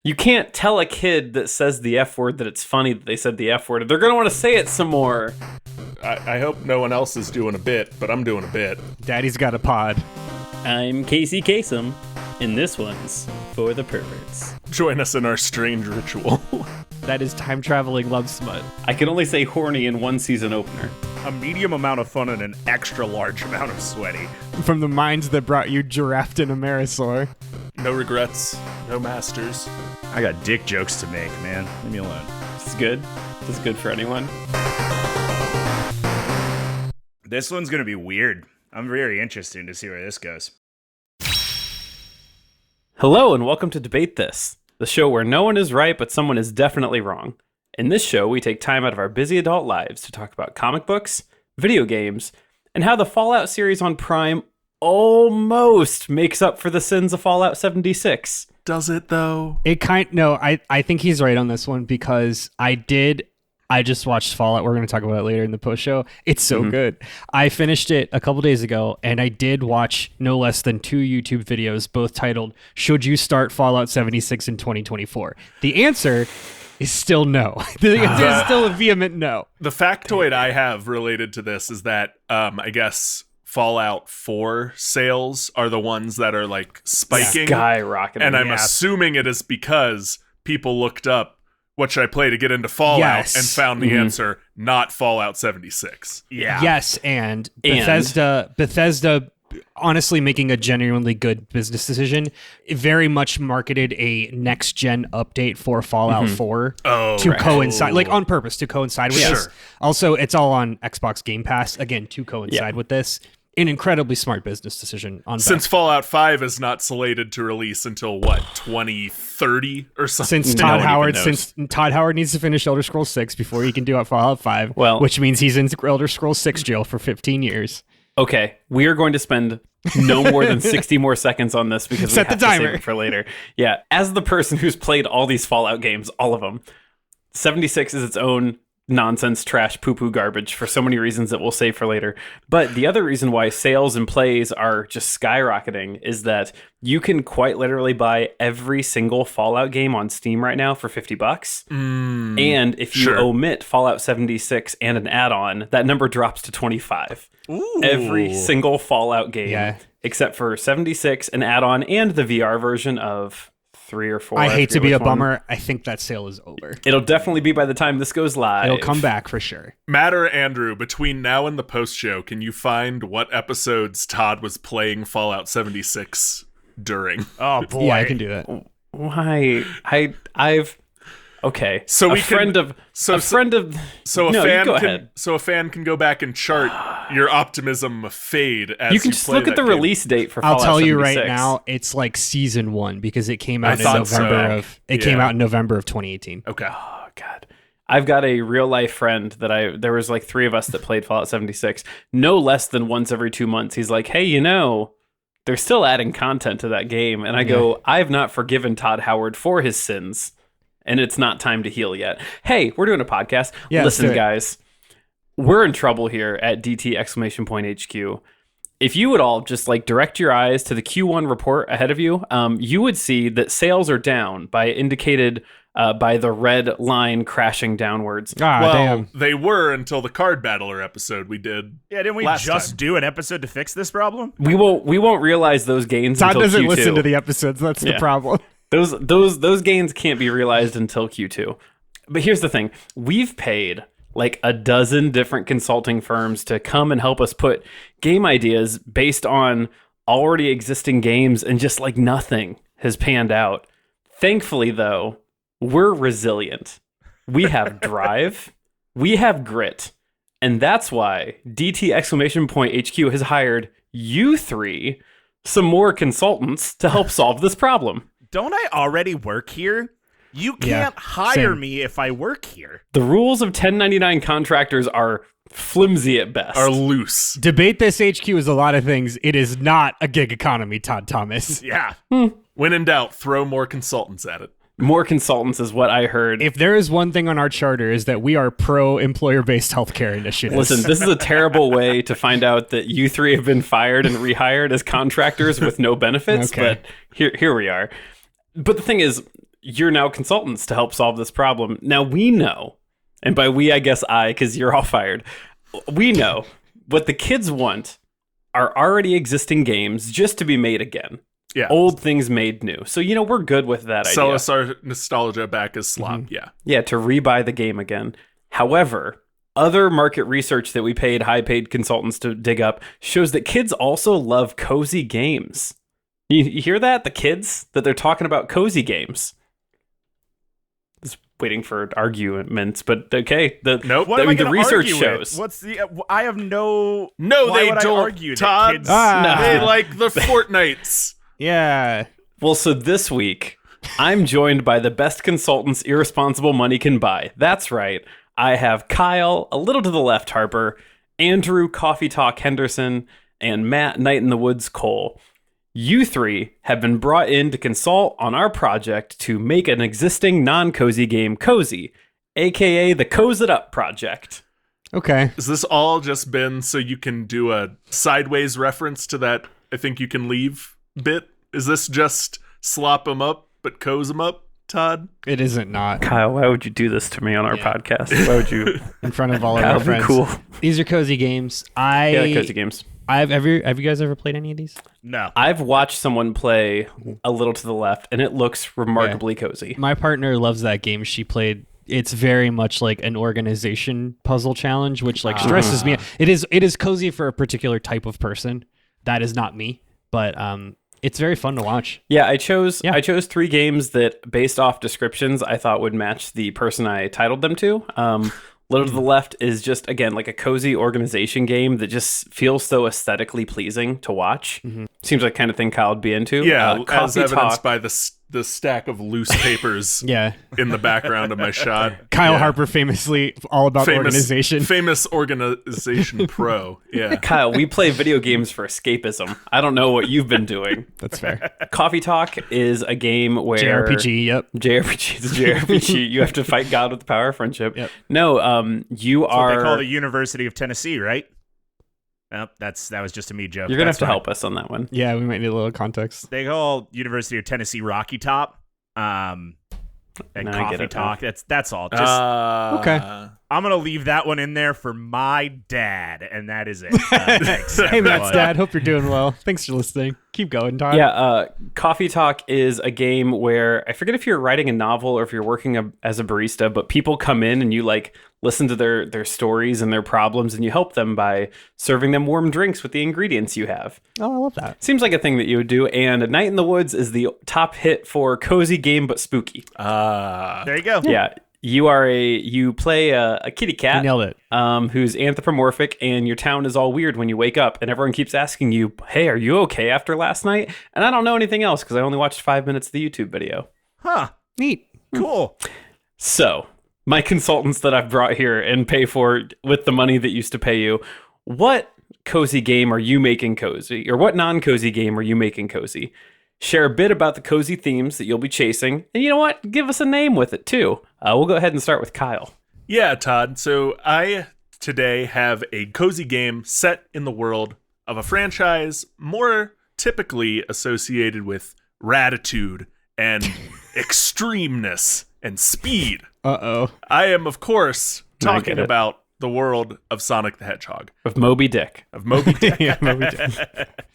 You can't tell a kid that says the F word that it's funny that they said the F word. They're going to want to say it some more. I hope no one else is doing a bit, but I'm doing a bit. Daddy's got a pod. I'm Casey Kasem, and this one's for the perverts. Join us in our strange ritual. That is time-traveling love smut. I can only say horny in one season opener. A medium amount of fun and an extra large amount of sweaty. From the minds that brought you Giraffe and Amerisaur. No regrets, no masters. I got dick jokes to make, man. Leave me alone. This is good. This is good for anyone. This one's going to be weird. I'm very interested to see where this goes. Hello and welcome to Debate This, the show where no one is right but someone is definitely wrong. In this show, we take time out of our busy adult lives to talk about comic books, video games, and how the Fallout series on Prime almost makes up for the sins of Fallout 76. Does it, though? I think he's right on this one because I just watched Fallout. We're going to talk about it later in the post show. It's so good. I finished it a couple days ago, and I did watch no less than 2 YouTube videos, both titled, Should You Start Fallout 76 in 2024? The answer is still no. The answer is still a vehement no. The factoid I have related to this is that, I guess, Fallout 4 sales are the ones that are, like, spiking. Skyrocketing. And I'm assuming it is because people looked up, what should I play to get into Fallout, and found the answer, not Fallout 76. Yeah. Yes, and Bethesda, honestly making a genuinely good business decision, very much marketed a next-gen update for Fallout 4 to coincide, like on purpose, to coincide with this. Also, it's all on Xbox Game Pass, again, to coincide with this. An incredibly smart business decision on Since Fallout 5 is not slated to release until, 2030 or something? Since Todd Howard needs to finish Elder Scrolls 6 before he can do Fallout 5, which means he's in Elder Scrolls 6 jail for 15 years. Okay, we are going to spend no more than 60 more seconds on this because Set we have the timer to save it for later. Yeah, as the person who's played all these Fallout games, all of them, 76 is its own nonsense, trash, poo-poo garbage for so many reasons that we'll save for later. But the other reason why sales and plays are just skyrocketing is that you can quite literally buy every single Fallout game on Steam right now for $50. And if you omit Fallout 76 and an add-on, that number drops to $25. Ooh. Every single Fallout game, except for 76, an add-on, and the VR version of 3 or 4. I hate to be a bummer. I think that sale is over. It'll definitely be by the time this goes live. It'll come back for sure. Matt or Andrew, between now and the post show, can you find what episodes Todd was playing Fallout 76 during? Oh boy, yeah, I can do that. Why? I've okay. So a fan can go back and chart your optimism fade as you can just look at the game. Release date for Fallout I'll tell 76. you right now, it's like season 1 because it came out came out in November of 2018. Okay. Oh god. I've got a real life friend that there was like 3 of us that played Fallout 76. No less than once every 2 months. He's like, "Hey, they're still adding content to that game." And I go, "I've not forgiven Todd Howard for his sins. And it's not time to heal yet." Hey, we're doing a podcast. Yeah, listen, guys, we're in trouble here at DT HQ. If you would all just direct your eyes to the Q1 report ahead of you, you would see that sales are down indicated by the red line crashing downwards. Damn. They were until the Card Battler episode we did. Yeah, didn't we just do an episode to fix this problem? We won't realize those gains Todd until doesn't Q2. listen to the episodes. That's the problem. Those gains can't be realized until Q2. But here's the thing. We've paid like a dozen different consulting firms to come and help us put game ideas based on already existing games, and just nothing has panned out. Thankfully, though, we're resilient. We have drive. We have grit. And that's why DT HQ has hired you 3, some more consultants, to help solve this problem. Don't I already work here? You can't hire me if I work here. The rules of 1099 contractors are flimsy at best. Are loose. Debate This HQ is a lot of things. It is not a gig economy, Todd Thomas. Yeah. When in doubt, throw more consultants at it. More consultants is what I heard. If there is one thing on our charter is that we are pro-employer-based healthcare initiatives. Listen, this is a terrible way to find out that you 3 have been fired and rehired as contractors with no benefits, but here we are. But the thing is, you're now consultants to help solve this problem. Now we know, and by we I guess I, because you're all fired. We know what the kids want are already existing games just to be made again. Yeah. Old things made new. So, we're good with that idea. Sell us our nostalgia back as slop, yeah. Yeah, to rebuy the game again. However, other market research that we paid high-paid consultants to dig up shows that kids also love cozy games. You hear that? The kids? That they're talking about cozy games. Just waiting for arguments, but okay. Nope. What am I the gonna research argue shows. With? What's the? I have no. No, why they would don't, I argue Todd. That kids, They like the Fortnites. Yeah. Well, so this week, I'm joined by the best consultants irresponsible money can buy. That's right. I have Kyle, a little to the left, Harper, Andrew, Coffee Talk Henderson, and Matt, Night in the Woods Cole. You three have been brought in to consult on our project to make an existing non-cozy game cozy, aka the Coz It Up project. Okay. Has this all just been so you can do a sideways reference to that I think you can leave bit? Is this just slop them up but coz them up, Todd? It isn't not. Kyle, why would you do this to me on our podcast? Why would you? In front of all of Kyle, our be friends. cool. These are cozy games. Yeah, cozy games. Have you guys ever played any of these? No. I've watched someone play a little to the left, and it looks remarkably cozy. My partner loves that game. She played. It's very much like an organization puzzle challenge, which like stresses me. It is cozy for a particular type of person. That is not me, but it's very fun to watch. Yeah, I chose 3 games that, based off descriptions, I thought would match the person I titled them to. Little to the Left is just, again, like a cozy organization game that just feels so aesthetically pleasing to watch. Seems like kind of thing Kyle would be into. Yeah, as Coffee evidenced Talk. by the stack of loose papers Yeah. in the background of my shot. Kyle Yeah. Harper famously all about organization. Famous organization pro. Yeah. Kyle, we play video games for escapism. I don't know what you've been doing. That's fair. Coffee Talk is a game where... JRPG, yep. JRPG is a JRPG. You have to fight God with the power of friendship. Yep. No, you That's are... what they call the University of Tennessee, right? Nope, that was just a me joke. You're going to That's have to fine. help us on that one. Yeah, we might need a little context. They call University of Tennessee Rocky Top. And No, I get Coffee it Talk. That's all. Just Okay. I'm gonna leave that one in there for my dad, and that is it. Thanks, Hey, Matt's everyone. dad. Hope you're doing well. Thanks for listening. Keep going, Todd. Yeah, Coffee Talk is a game where I forget if you're writing a novel or if you're working as a barista, but people come in and you like listen to their stories and their problems, and you help them by serving them warm drinks with the ingredients you have. Oh, I love that. Seems like a thing that you would do. And Night in the Woods is the top hit for cozy game but spooky. There you go. Yeah, you play a kitty cat. You nailed it. Who's anthropomorphic, and your town is all weird when you wake up, and everyone keeps asking you, hey, are you okay after last night? And I don't know anything else because I only watched 5 minutes of the YouTube video. Huh. Neat. Cool. So, my consultants that I've brought here and pay for with the money that used to pay you, what cozy game are you making cozy? Or what non-cozy game are you making cozy? Share a bit about the cozy themes that you'll be chasing. And you know what? Give us a name with it, too. We'll go ahead and start with Kyle. Yeah, Todd. So I today have a cozy game set in the world of a franchise more typically associated with ratitude and extremeness and speed. Uh-oh. I am, of course, I talking get it. about the world of Sonic the Hedgehog, With Moby Dick. of Moby Dick, Yeah, Moby Dick.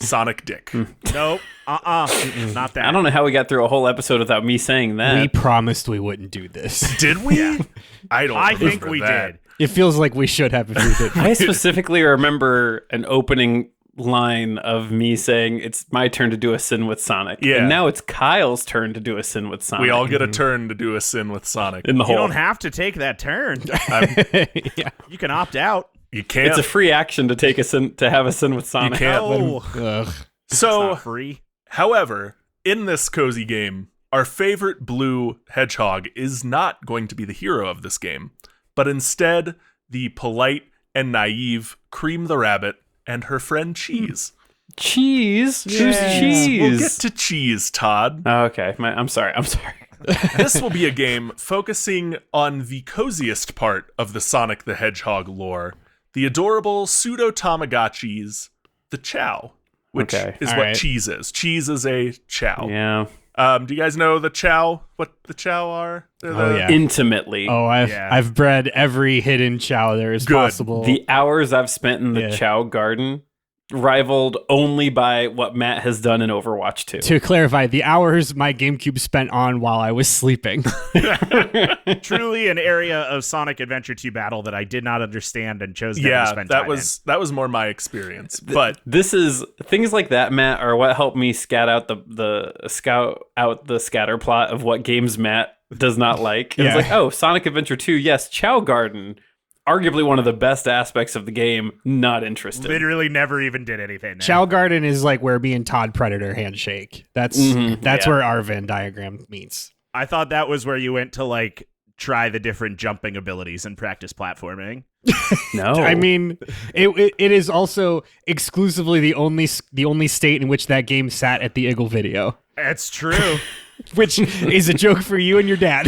Sonic Dick. Nope. Not that. I don't know how we got through a whole episode without me saying that. We promised we wouldn't do this. Did we? I don't. I think remember we that. did. It feels like we should have if we did. I specifically remember an opening line of me saying it's my turn to do a sin with Sonic. Yeah. And now it's Kyle's turn to do a sin with Sonic. We all get a turn to do a sin with Sonic. in the You hole. don't have to take that turn. Yeah. You can opt out. You can't. It's a free action to take a sin to have a sin with Sonic. can't. No, Ugh. it's so, not free. however, in this cozy game, our favorite blue hedgehog is not going to be the hero of this game, but instead the polite and naive Cream the Rabbit and her friend Cheese. Cheese? Who's Yeah. Cheese? We'll get to Cheese, Todd. Oh, okay. I'm sorry. This will be a game focusing on the coziest part of the Sonic the Hedgehog lore, the adorable pseudo-Tamagotchis, the Chao, which Okay. is All what right. Cheese is. Cheese is a Chao. Yeah. Do you guys know the Chao? What the Chao are? Yeah. Intimately. Oh, I've bred every hidden Chao there is possible. The hours I've spent in the Chao garden rivaled only by what Matt has done in Overwatch 2. To clarify, the hours my GameCube spent on while I was sleeping. Truly an area of Sonic Adventure 2 battle that I did not understand and chose never to spend time in. That was more my experience. But this is things like that, Matt, are what helped me scout out the scatter plot of what games Matt does not like. It's like, oh, Sonic Adventure 2, yes, Chao Garden. Arguably one of the best aspects of the game, not interested. Literally never even did anything there. Chao Garden is like where me and Todd Predator handshake. That's where our Venn diagram meets. I thought that was where you went to like try the different jumping abilities and practice platforming. No. I mean, it is also exclusively the only state in which that game sat at the Eagle video. That's true. Which is a joke for you and your dad.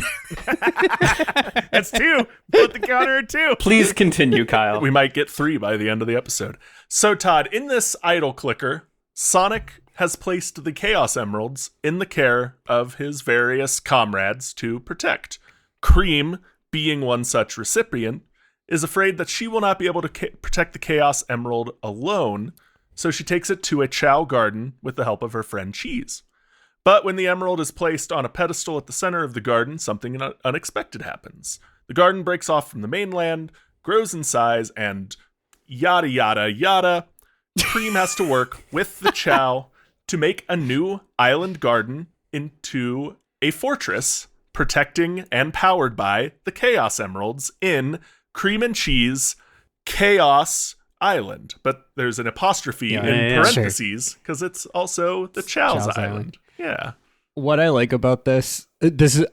That's 2. Put the counter at 2. Please continue, Kyle. we might get 3 by the end of the episode. So, Todd, in this idle clicker, Sonic has placed the Chaos Emeralds in the care of his various comrades to protect. Cream, being one such recipient, is afraid that she will not be able to protect the Chaos Emerald alone, so she takes it to a Chao garden with the help of her friend Cheese. But when the emerald is placed on a pedestal at the center of the garden, something unexpected happens. The garden breaks off from the mainland, grows in size, and yada yada yada. Cream has to work with the Chao to make a new island garden into a fortress, protecting and powered by the Chaos Emeralds in Cream and Cheese Chaos Island. But there's an apostrophe in parentheses because it's also the Chao's Island. Yeah. What I like about this is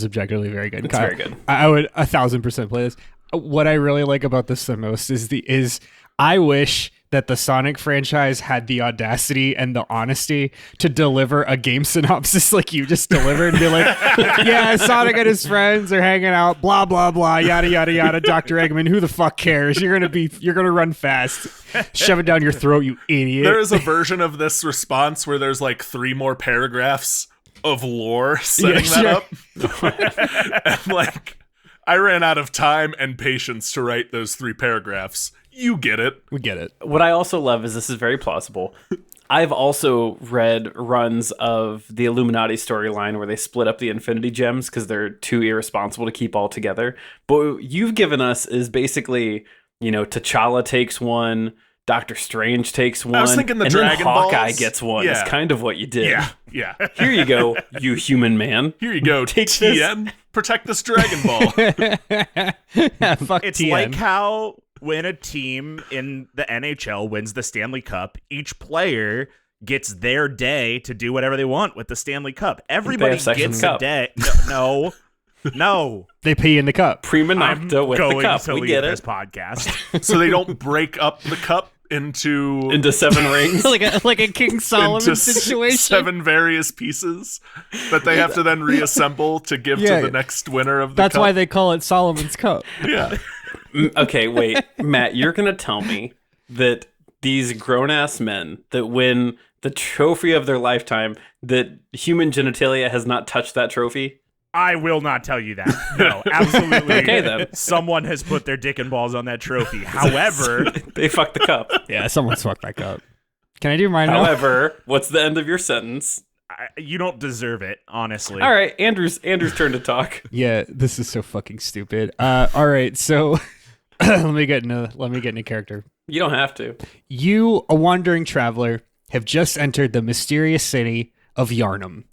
objectively very good. It's very good. I would 1,000% play this. What I really like about this the most is I wish that the Sonic franchise had the audacity and the honesty to deliver a game synopsis like you just delivered and be like, yeah, Sonic and his friends are hanging out, blah, blah, blah, yada, yada, yada, Dr. Eggman, who the fuck cares? You're gonna run fast. Shove it down your throat, you idiot. There is a version of this response where there's like 3 more paragraphs of lore setting that up. And like, I ran out of time and patience to write those 3 paragraphs. You get it. We get it. What I also love is this is very plausible. I've also read runs of the Illuminati storyline where they split up the Infinity Gems because they're too irresponsible to keep all together. But what you've given us is basically, T'Challa takes one, Doctor Strange takes one, I was thinking the and Dragon then Hawkeye Balls. gess one. Yeah. It's kind of what you did. Yeah. Here you go, you human man. Here you go, Take TN. Protect this Dragon Ball. Fuck It's TN. like how when a team in the NHL wins the Stanley Cup, each player gets their day to do whatever they want with the Stanley Cup. Everybody have sex in gets the a cup. day. No. They pee in the cup. Prima I'm nocta with the going cup. to We leave get this it. podcast. So they don't break up the cup into 7 rings. like a King Solomon into situation. 7 various pieces that they have to then reassemble to give to the next winner of the That's cup. why they call it Solomon's Cup. Yeah. Okay, wait, Matt, you're going to tell me that these grown-ass men that win the trophy of their lifetime, that human genitalia has not touched that trophy? I will not tell you that. No, absolutely. Okay, then. Someone has put their dick and balls on that trophy. However, They fucked the cup. Yeah, someone's fucked that cup. Can I do mine now? However, what's the end of your sentence? you don't deserve it, honestly. All right, Andrew's turn to talk. Yeah, this is so fucking stupid. All right, so let me get into character. You don't have to. You, a wandering traveler, have just entered the mysterious city of Yarnum,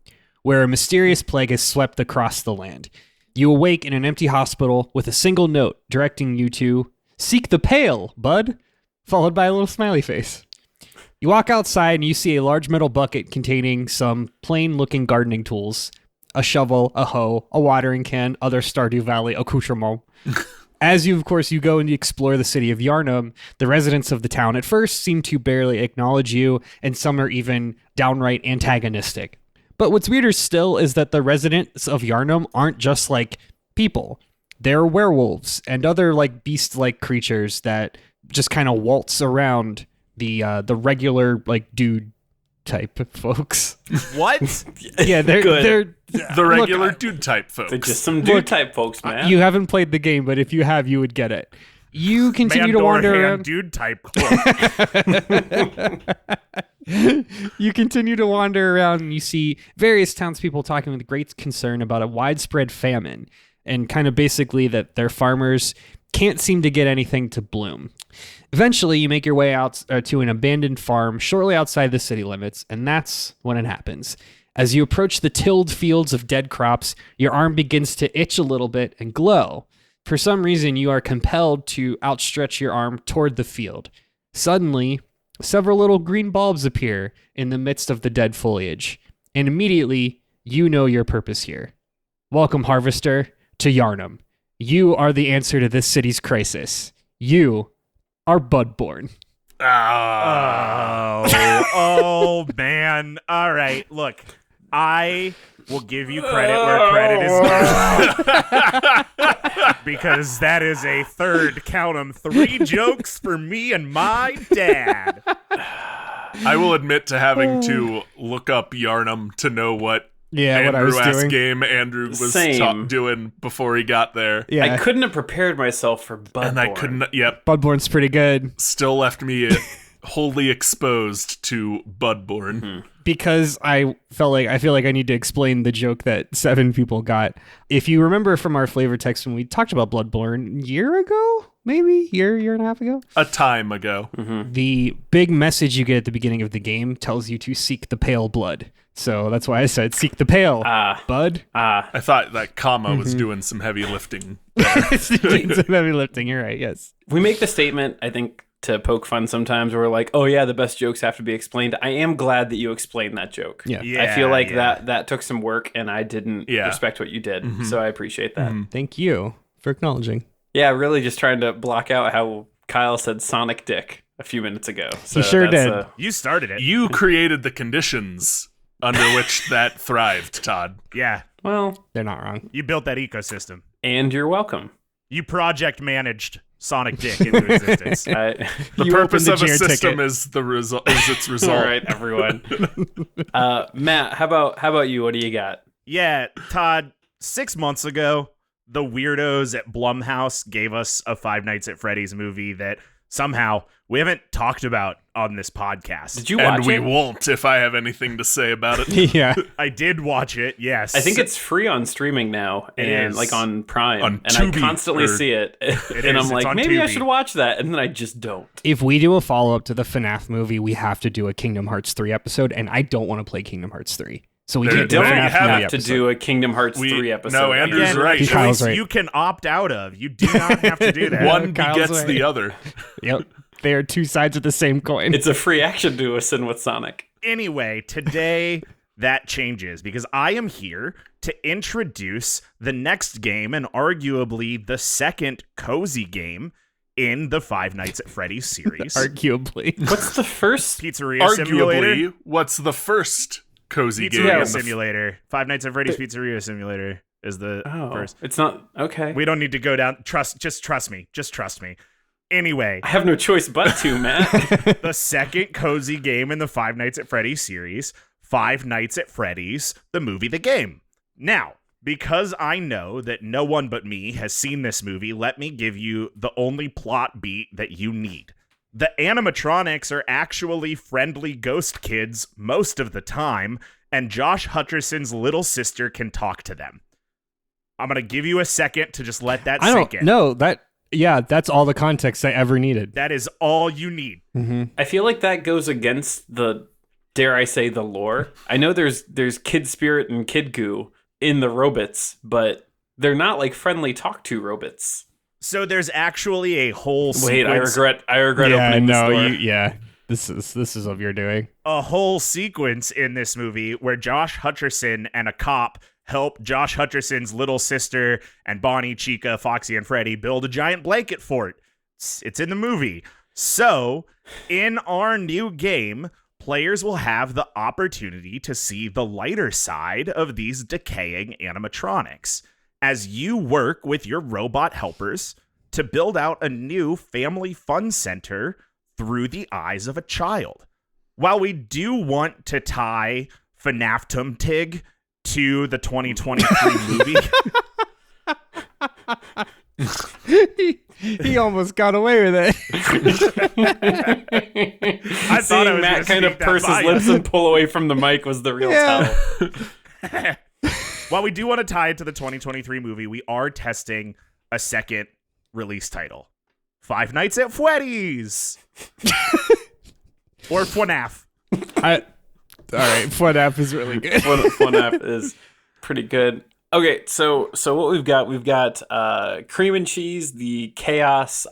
where a mysterious plague has swept across the land. You awake in an empty hospital with a single note directing you to seek the pail, bud, followed by a little smiley face. You walk outside and you see a large metal bucket containing some plain-looking gardening tools, a shovel, a hoe, a watering can, other Stardew Valley accoutrements. As you go and you explore the city of Yarnum, the residents of the town at first seem to barely acknowledge you, and some are even downright antagonistic. But what's weirder still is that the residents of Yarnum aren't just like people. They're werewolves and other like beast-like creatures that just kind of waltz around the regular like dude type folks. What? Yeah, they're Good. The regular dude type folks. They're just some dude type folks, man. You haven't played the game, but if you have, you would get it. You continue to Mandor wander hand around. dude type. You continue to wander around and you see various townspeople talking with great concern about a widespread famine and kind of basically that their farmers can't seem to get anything to bloom. Eventually, you make your way out to an abandoned farm shortly outside the city limits, and that's when it happens. As you approach the tilled fields of dead crops, your arm begins to itch a little bit and glow. For some reason, you are compelled to outstretch your arm toward the field. Suddenly, several little green bulbs appear in the midst of the dead foliage, and immediately, you know your purpose here. Welcome, Harvester, to Yarnum. You are the answer to this city's crisis. You are Bloodborne. Oh, man. All right, look. I will give you credit where credit is due. Because that is a third, count 'em, 3 jokes for me and my dad. I will admit to having to look up Yarnum to know what What I was doing. game Andrew was Same. doing before he got there. Yeah, I couldn't have prepared myself for Bloodborne. And I couldn't, Bloodborne's pretty good still left me wholly exposed to Bloodborne. because I feel like I need to explain the joke that 7 people got. If you remember from our flavor text when we talked about Bloodborne a year ago, maybe year and a half ago, A time ago. the big message you get at the beginning of the game tells you to seek the pale blood. So that's why I said seek the pale bud. I thought that comma was doing some heavy lifting. It's doing some heavy lifting. You're right. Yes. We make the statement, I think, to poke fun sometimes where we're like, oh yeah, the best jokes have to be explained. I am glad that you explained that joke. Yeah. I feel like that took some work and I didn't respect what you did. So I appreciate that. Thank you for acknowledging. Yeah, really just trying to block out how Kyle said Sonic Dick a few minutes ago. So He sure that's, did. You started it. You created the conditions under which that thrived, Todd. Yeah. Well, They're not wrong. You built that ecosystem. and you're welcome. You project managed Sonic Dick into existence. The You purpose opened of the a Jared system ticket. is the result. Is its result. All right, everyone. Matt, how about you? What do you got? Yeah, Todd, 6 months ago, the weirdos at Blumhouse gave us a Five Nights at Freddy's movie that somehow we haven't talked about on this podcast. Did you watch And we it? won't if I have anything to say about it. Yeah. I did watch it, yes. I think it's free on streaming now, and is. like on Prime, On and Tubi, I constantly or- see it, and is, I'm it's like, on maybe I Tubi. should watch that, and then I just don't. If we do a follow-up to the FNAF movie, we have to do a Kingdom Hearts 3 episode, and I don't want to play Kingdom Hearts 3. So we There- can't do there a you FNAF have movie it. Have to episode. do a Kingdom Hearts 3 episode. no, Andrew's Again, right. a Kyle's choice right. you can opt out of. You do not have to do that. One Kyle's begets right. the other. Yep. They are 2 sides of the same coin. It's a free action to ascend with Sonic. Anyway, today that changes because I am here to introduce the next game and arguably the second cozy game in the Five Nights at Freddy's series. Arguably. What's the first? Pizzeria Simulator. Arguably, what's the first cozy game? Pizzeria in the Simulator. Five Nights at Freddy's Pizzeria Simulator is the Oh, first. it's not okay. We don't need to go down. Just trust me. Just trust me. Anyway, I have no choice but to, Matt. the second cozy game in the Five Nights at Freddy's series, Five Nights at Freddy's, the movie, the game. Now, because I know that no one but me has seen this movie, let me give you the only plot beat that you need. The animatronics are actually friendly ghost kids most of the time, and Josh Hutcherson's little sister can talk to them. I'm going to give you a second to just let that I sink don't in. know. That's all the context I ever needed. That is all you need. I feel like that goes against the, dare I say, the lore. I know there's kid spirit and kid goo in the robots, but they're not like friendly talk to robots. So there's actually a whole Wait, sequence. I regret opening this door. This is of your doing. A whole sequence in this movie where Josh Hutcherson and a cop help Josh Hutcherson's little sister and Bonnie, Chica, Foxy, and Freddy build a giant blanket fort. It's in the movie. So, in our new game, players will have the opportunity to see the lighter side of these decaying animatronics as you work with your robot helpers to build out a new family fun center through the eyes of a child. while we do want to tie FNAF Tig to the 2023 movie. He almost got away with it. I thought I was Matt gonna kind of sneak that purse his by you. lips and pull away from the mic was the real tell. While we do want to tie it to the 2023 movie, we are testing a second release title. Five Nights at Freddy's. Or FNAF. All right, FNAF is really good. FNAF is pretty good. Okay, so what we've got cream and cheese, the chaos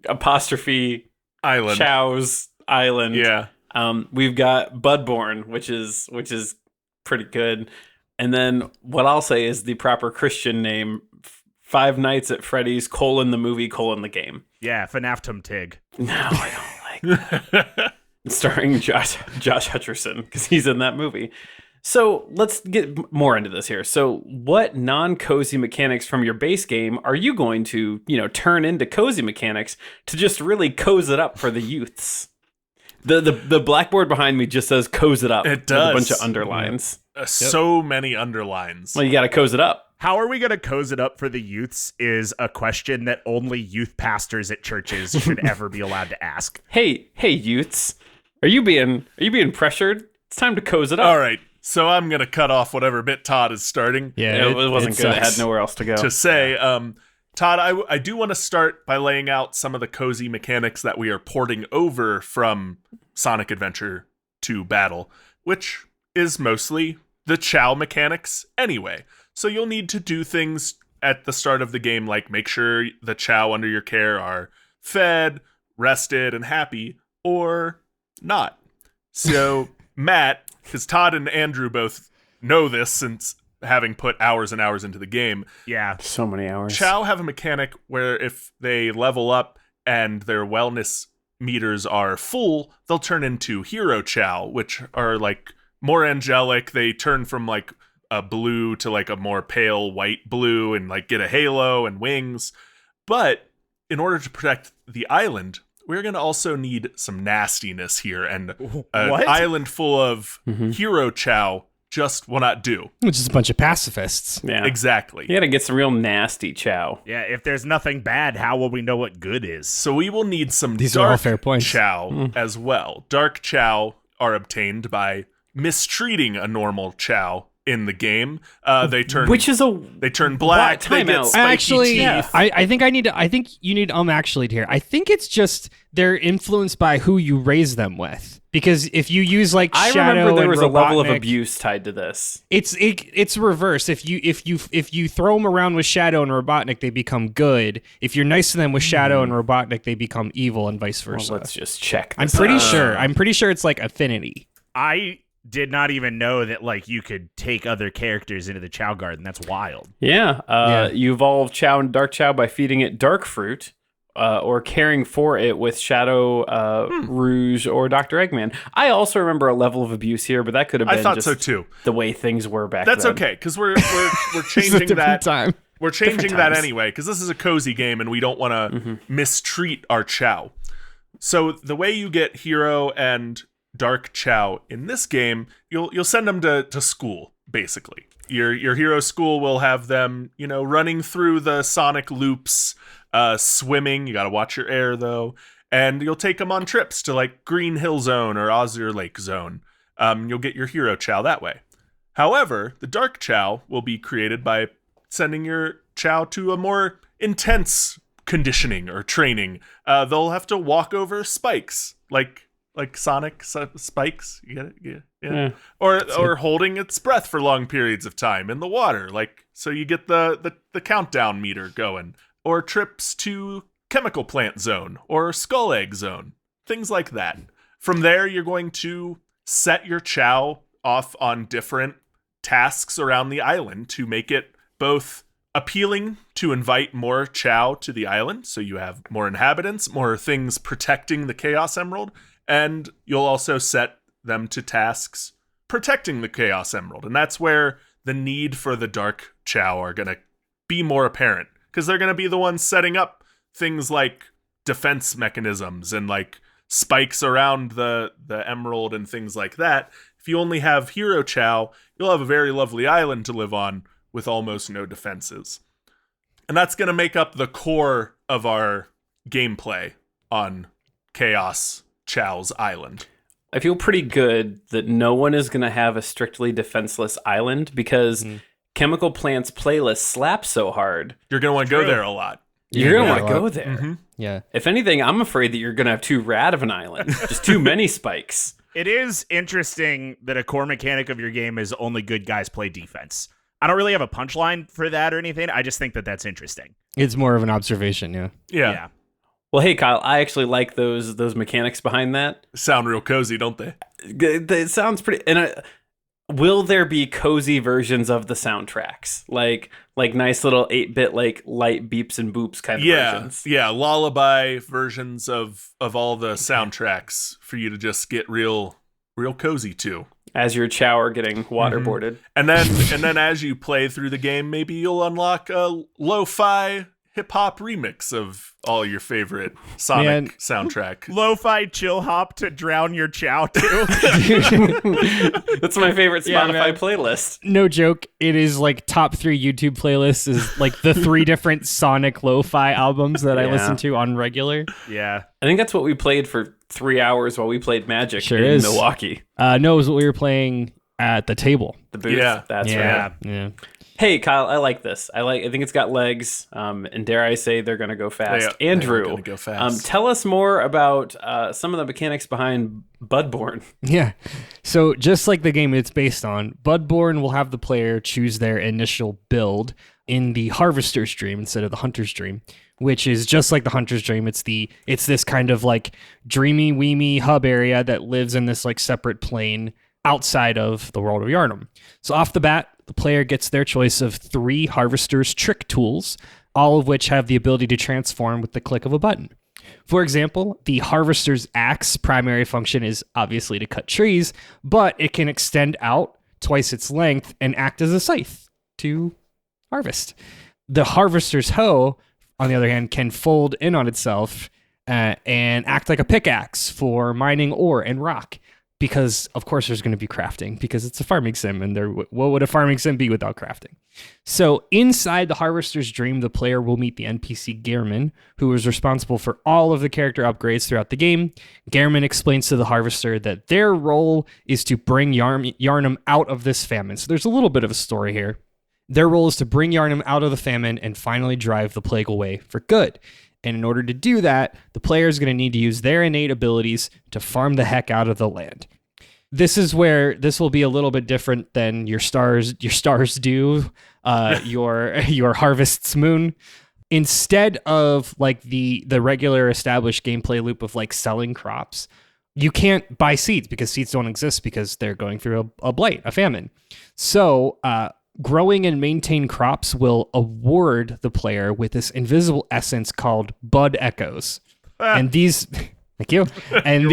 apostrophe Island. Chao's island. Yeah. We've got Bloodborne, which is pretty good. And then what I'll say is the proper Christian name: Five Nights at Freddy's : the movie : the game. Yeah, FNAF Tig. No, I don't like that. Starring Josh Hutcherson, because he's in that movie. So let's get more into this here. So what non-cozy mechanics from your base game are you going to, turn into cozy mechanics to just really cozy it up for the youths? The blackboard behind me just says cozy it up. It does. With a bunch of underlines. So many underlines. Well, you got to cozy it up. How are we going to cozy it up for the youths is a question that only youth pastors at churches should ever be allowed to ask. Hey, youths, are you being pressured? It's time to cozy it up. All right. So I'm going to cut off whatever bit Todd is starting. Yeah, It wasn't good. It sucks. had nowhere else to go. To say, Todd, I do want to start by laying out some of the cozy mechanics that we are porting over from Sonic Adventure to Battle, which is mostly the Chao mechanics anyway. So you'll need to do things at the start of the game, like make sure the Chao under your care are fed, rested, and happy, or not. So Matt, because Todd and Andrew both know this since having put hours and hours into the game. Yeah. So many hours. Chao have a mechanic where if they level up and their wellness meters are full, they'll turn into Hero Chao, which are like more angelic. They turn from like a blue to like a more pale white blue and like get a halo and wings. But in order to protect the island, we're going to also need some nastiness here, and an What? island full of Hero Chao just will not do. Which is a bunch of pacifists. Yeah. Exactly. You got to get some real nasty Chao. Yeah, if there's nothing bad, how will we know what good is? So we will need some These are dark all fair points. Chao as well. Dark Chao are obtained by mistreating a normal Chao in the game. They turn they turn black. They Time get out. spiky Actually, teeth. I think you need actually here. I think it's just they're influenced by who you raise them with. Because if you use like I Shadow remember there and was a level of Robotnik, abuse tied to this. It's reverse. If you throw them around with Shadow and Robotnik, they become good. If you're nice to them with Shadow and Robotnik, they become evil, and vice versa. Well, let's just check. I'm This pretty out. sure. I'm pretty sure it's like affinity. I did not even know that like you could take other characters into the Chao Garden. That's wild. Yeah. You evolve Chao and Dark Chao by feeding it dark fruit. Or caring for it with Shadow, Rouge, or Dr. Eggman. I also remember a level of abuse here, but that could have been I thought just so too. the way things were back That's then. okay, because we're It's a changing different that. time. We're changing Different that times. anyway, because this is a cozy game and we don't want to mistreat our Chao. So the way you get Hero and Dark Chao in this game, you'll send them to school, basically. Your hero school will have them, running through the Sonic loops, swimming. You got to watch your air though, and you'll take them on trips to like Green Hill Zone or Ozure Lake Zone. You'll get your Hero Chao that way. However, the Dark Chao will be created by sending your Chao to a more intense conditioning or training. They'll have to walk over spikes, like Sonic spikes. You get it? Yeah. Or holding its breath for long periods of time in the water, so you get the countdown meter going. Or trips to Chemical Plant Zone or Skull Egg Zone, things like that. From there, you're going to set your Chao off on different tasks around the island to make it both appealing to invite more Chao to the island, so you have more inhabitants, more things protecting the Chaos Emerald, and you'll also set them to tasks protecting the Chaos Emerald. And that's where the need for the Dark Chao are going to be more apparent, because they're going to be the ones setting up things like defense mechanisms and like spikes around the emerald and things like that. If you only have Hero Chao, you'll have a very lovely island to live on with almost no defenses. And that's going to make up the core of our gameplay on Chaos Chao's island. I feel pretty good that no one is going to have a strictly defenseless island because Chemical Plant's playlist slaps so hard. You're going to want to go there a lot. You're going to want to go there. Mm-hmm. Yeah. If anything, I'm afraid that you're going to have too rad of an island. Just too many spikes. It is interesting that a core mechanic of your game is only good guys play defense. I don't really have a punchline for that or anything. I just think that that's interesting. It's more of an observation, yeah. Yeah. Well, hey, Kyle, I actually like those mechanics behind that. Sound real cozy, don't they? It sounds pretty... And will there be cozy versions of the soundtracks? Like nice little 8-bit, like, light beeps and boops kind of versions? Yeah, lullaby versions of all the soundtracks for you to just get real cozy to. As your Chao are getting waterboarded. And then as you play through the game, maybe you'll unlock a lo-fi hip-hop remix of all your favorite Sonic soundtrack. Lo-fi chill hop to drown your Chao to. That's my favorite Spotify playlist. No joke. It is like top 3 YouTube playlists is like the 3 different Sonic lo-fi albums that I listen to on regular. Yeah. I think that's what we played for 3 hours while we played Magic in Milwaukee. No, it was what we were playing at the table. The booth. Yeah. That's right. Yeah. Hey, Kyle, I like this. I think it's got legs, and dare I say they're going to go fast. Andrew, they are gonna go fast. Tell us more about some of the mechanics behind Bloodborne. Yeah. So just like the game it's based on, Bloodborne will have the player choose their initial build in the Harvester's Dream instead of the Hunter's Dream, which is just like the Hunter's Dream. It's this kind of like dreamy, weemy hub area that lives in this like separate plane outside of the world of Yharnam. So off the bat, the player gets their choice of 3 Harvester's trick tools, all of which have the ability to transform with the click of a button. For example, the Harvester's Axe primary function is obviously to cut trees, but it can extend out twice its length and act as a scythe to harvest. The Harvester's Hoe, on the other hand, can fold in on itself and act like a pickaxe for mining ore and rock. Because, of course, there's going to be crafting because it's a farming sim, and what would a farming sim be without crafting? So inside the Harvester's Dream, the player will meet the NPC Gehrman, who is responsible for all of the character upgrades throughout the game. Gehrman explains to the Harvester that their role is to bring Yharnam out of this famine. So there's a little bit of a story here. Their role is to bring Yharnam out of the famine and finally drive the plague away for good. And in order to do that, the player is going to need to use their innate abilities to farm the heck out of the land. This is where this will be a little bit different than your stars do, your Harvest's Moon. Instead of like the regular established gameplay loop of like selling crops, you can't buy seeds because seeds don't exist because they're going through a blight, a famine. So growing and maintain crops will award the player with this invisible essence called Bud Echoes. And these thank you. And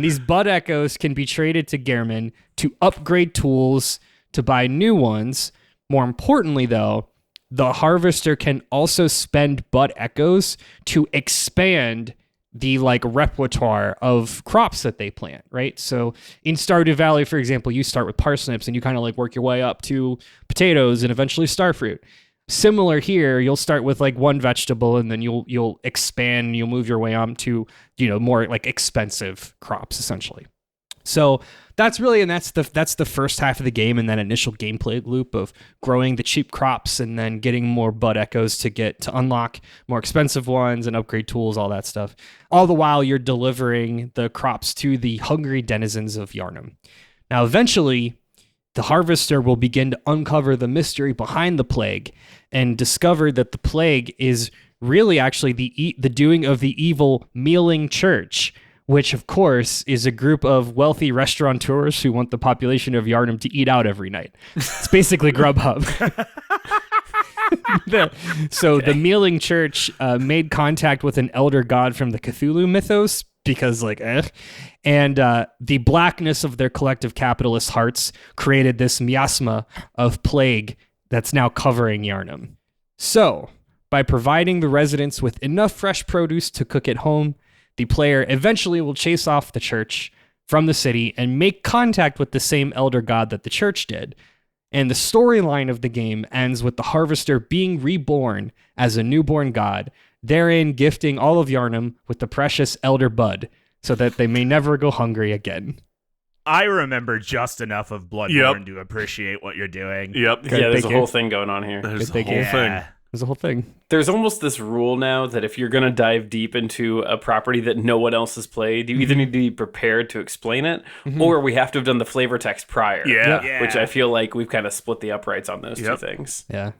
these Bud Echoes can be traded to Gehrman to upgrade tools, to buy new ones. More importantly, though, the Harvester can also spend Bud Echoes to expand the like repertoire of crops that they plant, right? So in Stardew Valley, for example, you start with parsnips and you kind of like work your way up to potatoes and eventually starfruit. Similar here, you'll start with like one vegetable and then you'll expand, you'll move your way on to, more like expensive crops essentially. So that's the first half of the game, and that initial gameplay loop of growing the cheap crops and then getting more Bud Echoes to unlock more expensive ones and upgrade tools, all that stuff. All the while you're delivering the crops to the hungry denizens of Yharnam. Now, eventually, the Harvester will begin to uncover the mystery behind the plague and discover that the plague is really actually the doing of the evil Mealing Church, which, of course, is a group of wealthy restaurateurs who want the population of Yharnam to eat out every night. It's basically Grubhub. The Mealing Church made contact with an elder god from the Cthulhu mythos because, and the blackness of their collective capitalist hearts created this miasma of plague that's now covering Yharnam. So, by providing the residents with enough fresh produce to cook at home, the player eventually will chase off the church from the city and make contact with the same elder god that the church did. And the storyline of the game ends with the harvester being reborn as a newborn god, therein gifting all of Yharnam with the precious elder bud so that they may never go hungry again. I remember just enough of Bloodborne to appreciate what you're doing. Yep. Okay, yeah, there's thank a you. whole thing going on here. There's Good the whole thinking. thing. There's a whole thing. There's almost this rule now that if you're going to dive deep into a property that no one else has played, you either need to be prepared to explain it, or we have to have done the flavor text prior. Yeah. Yeah. Which I feel like we've kind of split the uprights on those two Yep. things. Yeah.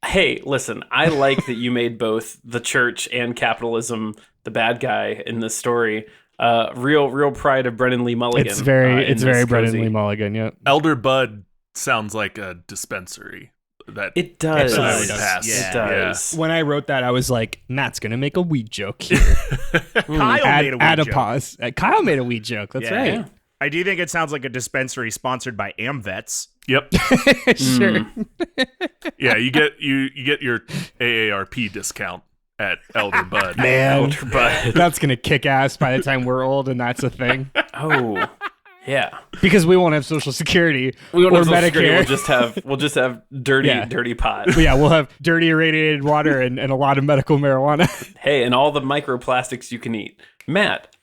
Hey, listen, I like that you made both the church and capitalism the bad guy in this story. Real pride of Brennan Lee Mulligan. It's very in this Brendan cozy. Lee Mulligan, yeah. Elder Bud sounds like a dispensary. That It does. It that does. would pass. Yeah. It does. When I wrote that, I was like, Matt's going to make a weed joke here. Kyle made a add weed a joke. pause. Kyle made a weed joke. That's Yeah. right. Yeah. I do think it sounds like a dispensary sponsored by AmVets. Yep. Sure. Yeah, you get your AARP discount at Elder Bud. Man, Elder Bud. that's going to kick ass by the time we're old and that's a thing. Oh, yeah. Because we won't have Social Security We won't or have Social Security, Medicare. We'll just have dirty Yeah. dirty pot. But yeah, we'll have dirty irradiated water and a lot of medical marijuana. Hey, and all the microplastics you can eat. Matt,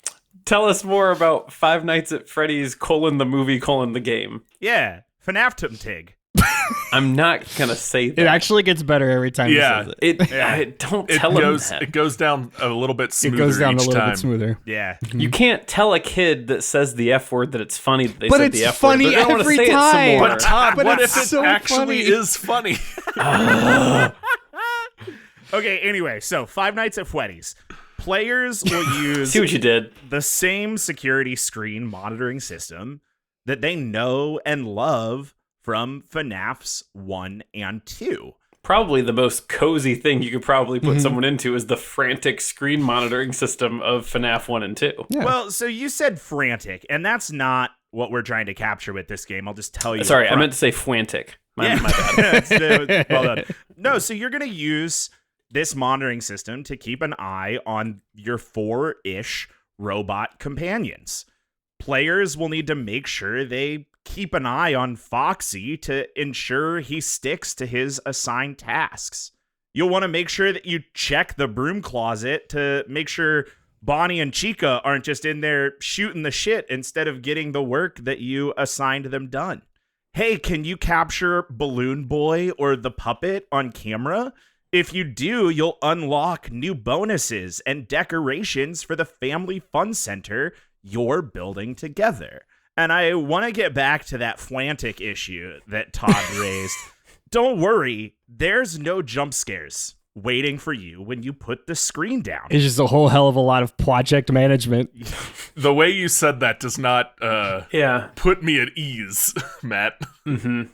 tell us more about Five Nights at Freddy's : the movie : the game. Yeah. FNAF I'm not gonna say that. It actually gets better every time Yeah. he says it. Don't It tell goes him that. it goes down a little bit It smoother goes down a each little time. bit smoother. Yeah. You can't tell a kid that says the F word that it's funny that they But said it's the F funny word. But they don't want to every say time. it some more. But Todd, But what if it's it so actually funny. is funny? Okay, anyway, so Five Nights at Freddy's. Players will use See what you did. the same security screen monitoring system that they know and love from FNAFs 1 and 2. Probably the most cozy thing you could probably put someone into is the frantic screen monitoring system of FNAF 1 and 2. Yeah. Well, so you said frantic, and that's not what we're trying to capture with this game. I'll just tell you. Sorry, I upfront. meant to say frantic. My Yeah. bad. That's, well done. No, so you're going to use this monitoring system to keep an eye on your 4-ish robot companions. Players will need to make sure they keep an eye on Foxy to ensure he sticks to his assigned tasks. You'll want to make sure that you check the broom closet to make sure Bonnie and Chica aren't just in there shooting the shit instead of getting the work that you assigned them done. Hey, can you capture Balloon Boy or the puppet on camera? If you do, you'll unlock new bonuses and decorations for the Family Fun Center you're building together. And I want to get back to that frantic issue that Todd raised. Don't worry, there's no jump scares waiting for you when you put the screen down. It's just a whole hell of a lot of project management. The way you said that does not Yeah. put me at ease, Matt.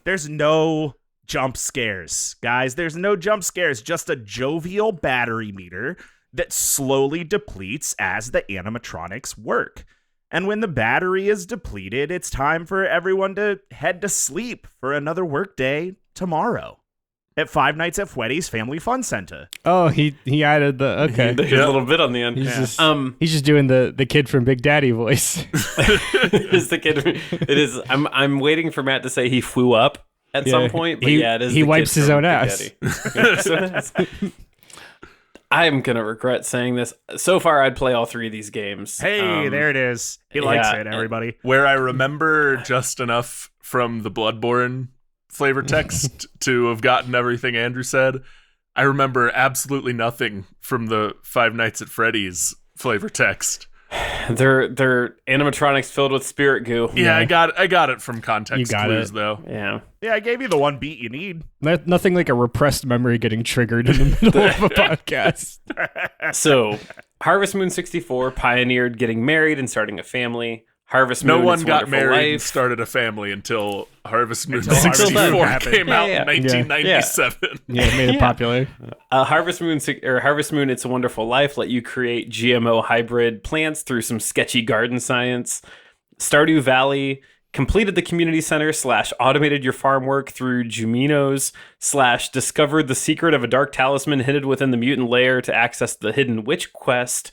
There's no jump scares, guys. There's no jump scares, just a jovial battery meter that slowly depletes as the animatronics work. And when the battery is depleted, it's time for everyone to head to sleep for another workday tomorrow at Five Nights at Freddy's Family Fun Center. Oh, he added the okay. There's a little bit on the end. He's just Um, he's just doing the kid from Big Daddy voice. is the kid? It is. I'm waiting for Matt to say he flew up at Yeah, some point. But he- yeah, it is. he the kid wipes his from own Big ass. Daddy. He wipes his own ass. I'm gonna regret saying this. So far, I'd play all three of these games. Hey, there it is. He likes yeah, it, everybody. Where I remember just enough from the Bloodborne flavor text to have gotten everything Andrew said, I remember absolutely nothing from the Five Nights at Freddy's flavor text. They're animatronics filled with spirit goo. Yeah, I got it from context You got clues it. though. Yeah. Yeah, I gave you the one beat you need. Nothing like a repressed memory getting triggered in the middle of a podcast. So, Harvest Moon 64 pioneered getting married and starting a family. Harvest Moon. No one It's got Wonderful married and Life. started a family until Harvest Moon Until Harvest Moon 64 happened. came out Yeah, in yeah. 1997. Yeah, it made it Yeah. popular. Harvest Moon, It's a Wonderful Life let you create GMO hybrid plants through some sketchy garden science. Stardew Valley completed the community center / automated your farm work through Juminos / discovered the secret of a dark talisman hidden within the mutant lair to access the hidden witch quest.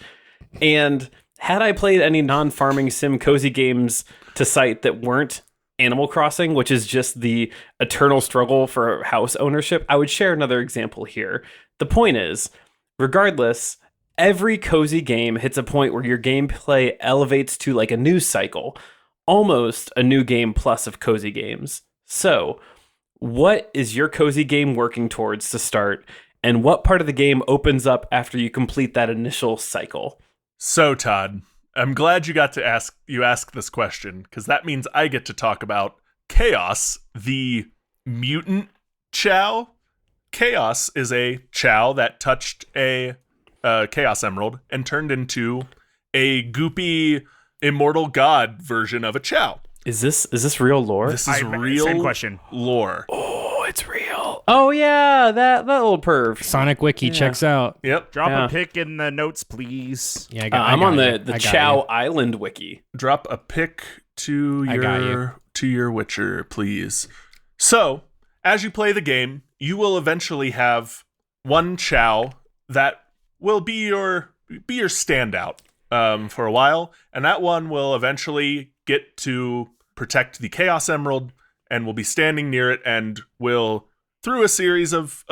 And had I played any non-farming sim cozy games to cite that weren't Animal Crossing, which is just the eternal struggle for house ownership, I would share another example here. The point is, regardless, every cozy game hits a point where your gameplay elevates to like a news cycle, almost a new game plus of cozy games. So, what is your cozy game working towards to start, and what part of the game opens up after you complete that initial cycle? So, Todd, I'm glad you got to ask this question, because that means I get to talk about Chaos, the mutant Chao. Chaos is a Chao that touched a Chaos Emerald and turned into a goopy immortal god version of a Chao. Is this real lore? This is real same question. lore. Oh, it's real. Oh yeah, that little perv. Sonic Wiki checks out. Yep. Drop Yeah. a pic in the notes, please. Yeah, I'm on the I got Chao you. Island wiki. Drop a pic to I got your Witcher, please. So, as you play the game, you will eventually have one Chao that will be your standout for a while, and that one will eventually get to protect the Chaos Emerald and will be standing near it and will, through a series of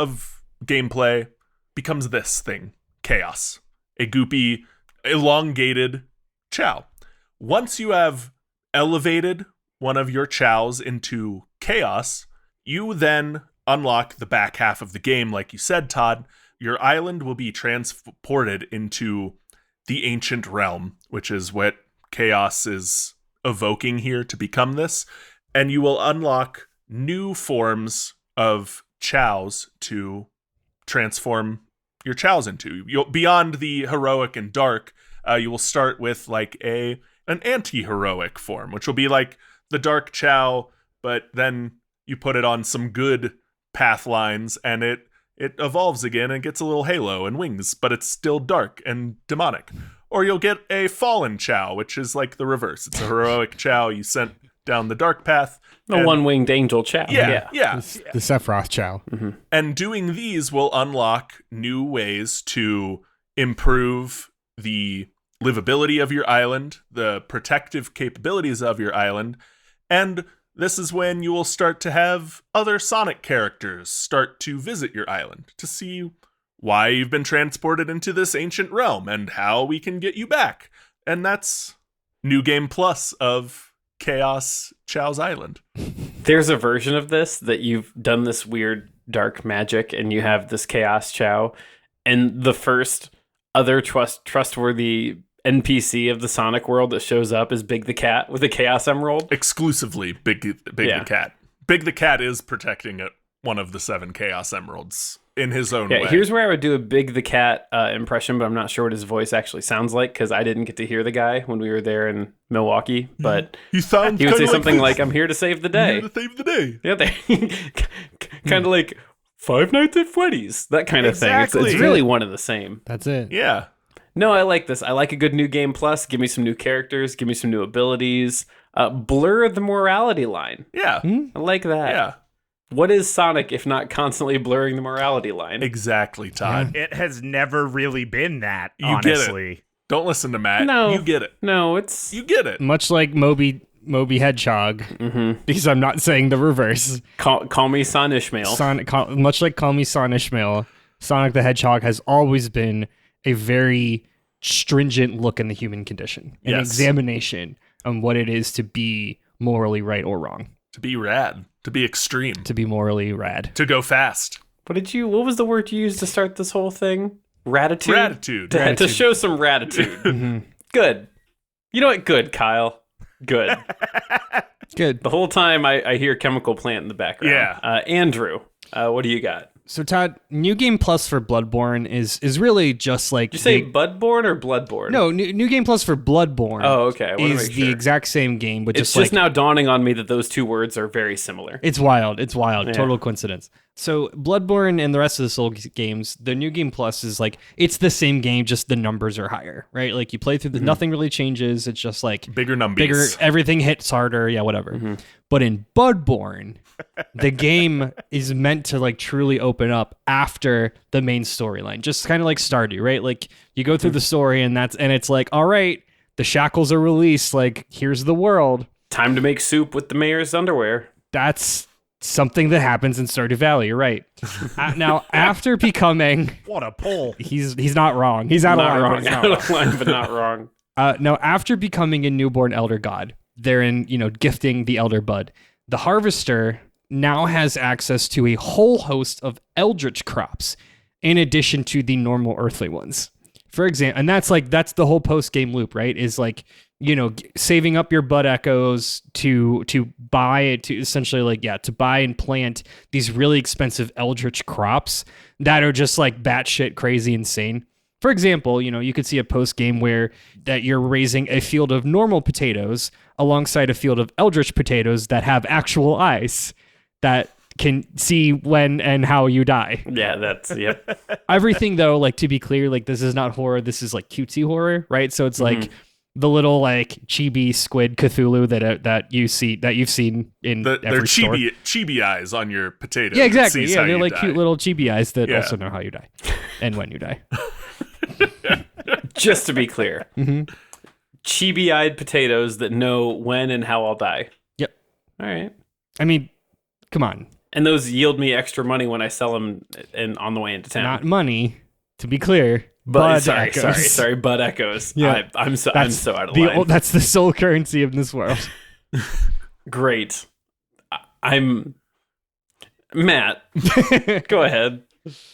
gameplay, becomes this thing, Chaos, a goopy, elongated Chao. Once you have elevated one of your Chaos into Chaos, you then unlock the back half of the game, like you said, Todd. Your island will be transported into the ancient realm, which is what Chaos is evoking here to become this, and you will unlock new forms of Chaos to transform your Chaos into. Beyond the heroic and dark, you will start with like an anti-heroic form, which will be like the dark Chao, but then you put it on some good path lines and it evolves again and gets a little halo and wings, but it's still dark and demonic. Or you'll get a fallen Chao, which is like the reverse. It's a heroic Chao you sent down the dark path. The one-winged angel Chao. Yeah. The Sephiroth Chao. And doing these will unlock new ways to improve the livability of your island, the protective capabilities of your island, and this is when you will start to have other Sonic characters start to visit your island to see why you've been transported into this ancient realm and how we can get you back. And that's New Game Plus of Chaos Chao's Island. There's a version of this that you've done this weird dark magic and you have this Chaos Chao, and the first other trustworthy NPC of the Sonic world that shows up is Big the Cat with a Chaos Emerald. Exclusively Big the Cat. Big the Cat is protecting one of the 7 Chaos Emeralds in his own way. Here's where I would do a Big the Cat impression, but I'm not sure what his voice actually sounds like because I didn't get to hear the guy when we were there in Milwaukee. But he would say something like, "I'm here to save the day." Here to save the day. Yeah, kind of like Five Nights at Freddy's, that kind of thing. It's really one and the same. That's it. Yeah. No, I like this. I like a good new game plus. Give me some new characters. Give me some new abilities. Blur the morality line. Yeah. I like that. Yeah. What is Sonic if not constantly blurring the morality line? Exactly, Todd. It has never really been that, You get it. honestly. Don't listen to Matt. No. You get it. No, it's... You get it. Much like Moby Hedgehog, because I'm not saying the reverse. Call me Son Ishmael. Much like Call Me Son Ishmael, Sonic the Hedgehog has always been a very stringent look in the human condition, an examination on what it is to be morally right or wrong, To be rad. To be extreme. to be morally rad. To go fast. What was the word you used to start this whole thing? Ratitude? Ratitude. To show some ratitude. Good. You know what? Good, Kyle. Good. Good. The whole time I hear chemical plant in the background. Yeah. Andrew, what do you got? So Todd, New Game Plus for Bloodborne is really just like Did you say Budborn or Bloodborne? no new Game Plus for Bloodborne. Oh, okay. I wanna is make the sure. exact same game, but It's just just like now dawning on me that those two words are very similar. it's wild. It's wild. Yeah. Total coincidence. So Bloodborne and the rest of the Souls games, the New Game Plus is like, it's the same game, just the numbers are higher, right? Like you play through nothing really changes. It's just like Bigger numbers. bigger, everything hits harder. Yeah, whatever. But in Bloodborne, the game is meant to like truly open up after the main storyline, just kind of like Stardew, right? Like you go through the story and it's like, all right, the shackles are released. Like here's the world. Time to make soup with the mayor's underwear. That's something that happens in Stardew Valley. You're right. Now, after becoming, What a pull. he's not wrong. He's out of Not line. But wrong. he's not Out wrong. of line, but not wrong. Now, after becoming a newborn elder god, therein, gifting the elder bud, the harvester now has access to a whole host of eldritch crops in addition to the normal earthly ones. For example, and that's the whole post game loop, right? Is like, saving up your bud echoes to buy it, to essentially to buy and plant these really expensive eldritch crops that are just like batshit crazy insane. For example, you could see a post game where that you're raising a field of normal potatoes alongside a field of eldritch potatoes that have actual eyes that can see when and how you die. Yeah, that's yep. Everything though, like to be clear, like this is not horror, this is like cutesy horror, right? So it's like the little like chibi squid Cthulhu that you've seen in They're every store. chibi eyes on your potato. Yeah, that exactly. sees Yeah, how they're you like die. cute little chibi eyes that Yeah. also know how you die and when you die. Just to be clear, chibi-eyed potatoes that know when and how I'll die. Yep. All right. I mean, come on, And those yield me extra money when I sell them on the way into town. not money. To be clear, But Bud Echoes. sorry, Bud Echoes. Yeah. I'm so That's out of line. That's the sole currency of this world. Great. I'm Matt. Go ahead.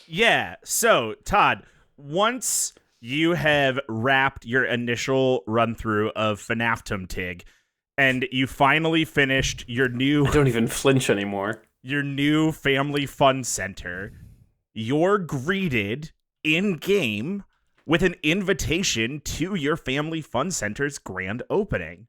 Yeah. So, Todd, once you have wrapped your initial run through of FNAF Tig, and you finally finished your I don't even flinch anymore. new family fun center, you're greeted in game with an invitation to your family fun center's grand opening.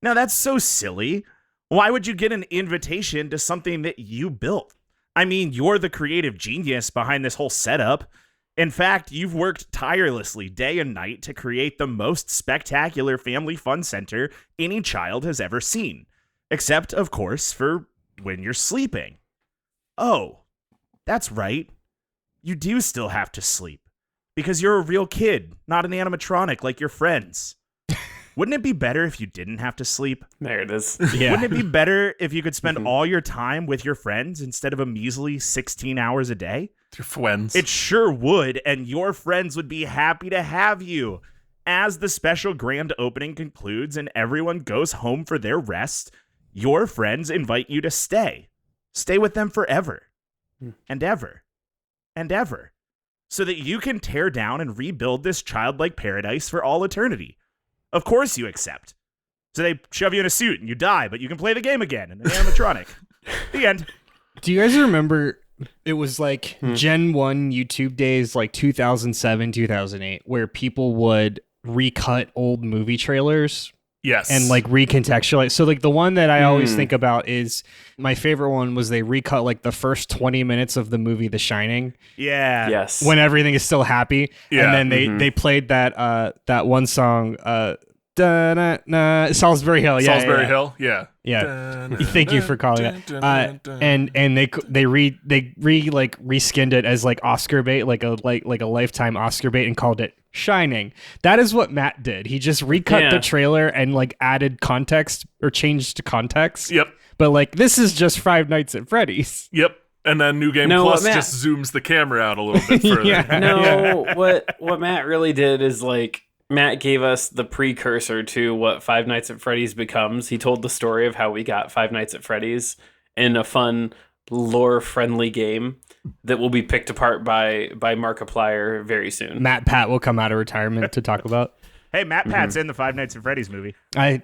Now that's so silly. Why would you get an invitation to something that you built? I mean, you're the creative genius behind this whole setup. In fact, you've worked tirelessly day and night to create the most spectacular family fun center any child has ever seen. Except, of course, for when you're sleeping. Oh, that's right. You do still have to sleep. Because you're a real kid, not an animatronic like your friends. Wouldn't it be better if you didn't have to sleep? There it is. Yeah. Wouldn't it be better if you could spend all your time with your friends instead of a measly 16 hours a day? Your friends. It sure would, and your friends would be happy to have you. As the special grand opening concludes and everyone goes home for their rest, your friends invite you to stay. Stay with them forever and ever and ever, so that you can tear down and rebuild this childlike paradise for all eternity. Of course you accept. So they shove you in a suit and you die, but you can play the game again in an animatronic. The end. Do you guys remember it was like Gen 1 YouTube days, like 2007, 2008, where people would recut old movie trailers Yes. and like recontextualize? So like the one that I always think about is my favorite one was they recut like the first 20 minutes of the movie The Shining Yeah. Yes. when everything is still happy. Yeah. And then they played that one song, Salisbury Hill. Yeah, Salisbury yeah. Hill. Yeah. Yeah. Thank you for calling it. And they reskinned it as like Oscar bait, like a lifetime Oscar bait, and called it Shining. That is what Matt did. He just recut the trailer and like added context or changed context. Yep. But like this is just Five Nights at Freddy's. Yep. And then New Game No, Plus Matt- just zooms the camera out a little bit further. Yeah. No, what Matt really did is like Matt gave us the precursor to what Five Nights at Freddy's becomes. He told the story of how we got Five Nights at Freddy's in a fun, lore-friendly game that will be picked apart by Markiplier very soon. Matt Pat will come out of retirement to talk about. Hey, Matt Pat's in the Five Nights at Freddy's movie. I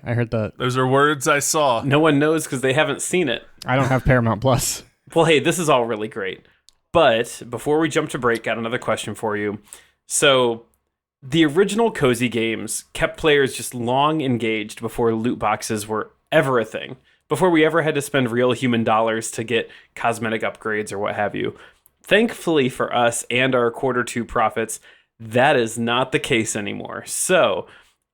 heard that. Those are words I saw. No one knows because they haven't seen it. I don't have Paramount Plus. Well, hey, this is all really great. But before we jump to break, got another question for you. So, the original Cozy games kept players just long engaged before loot boxes were ever a thing. before we ever had to spend real human dollars to get cosmetic upgrades or what have you. Thankfully for us and our Q2 profits, that is not the case anymore. So